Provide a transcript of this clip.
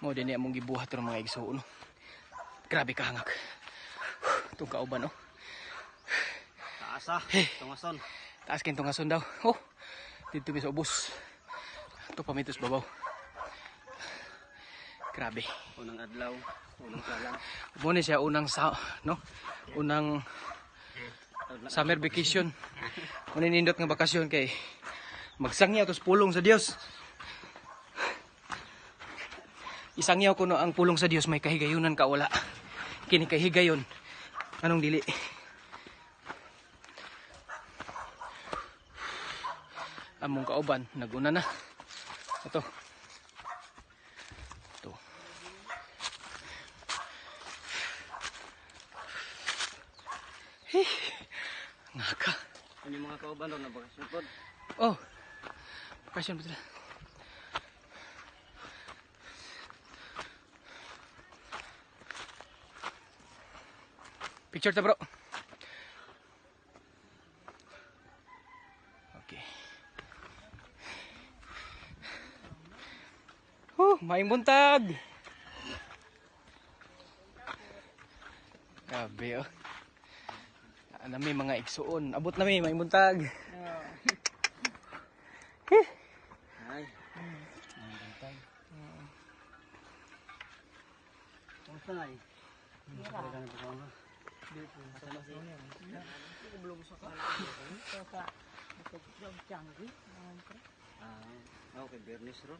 Mo din among gibuhat ro mga igsuon. Grabe ka hangak. Itong kauban oh. Taasa, tungason. Taas kin tungason daw. Oh. Dito mi sa ubos. Ito pamitos babaw. Grabe. Unang adlaw, unang salang. Mo ni siya unang unang summer vacation. Mo ni nindot nga bakasyon kay magsangyaw tos pulong sa Dios. Isangyaw kuno ang pulong sa Dios may kahigayunan ka wala. Kini kahigayon anong dili. Among kauban naguna na. Ito. Ito. Hey. Ngaka. Ano yung mga kauban doon na bakasyon po? Oh. Bakasyon po sila. Picture ta bro. Okay. Maing buntag. Grabe oh. Nami mga igsuon. Abot nami maing buntag. Ay. Maing buntag. Kumusta na eh? Okay, Bernis ron.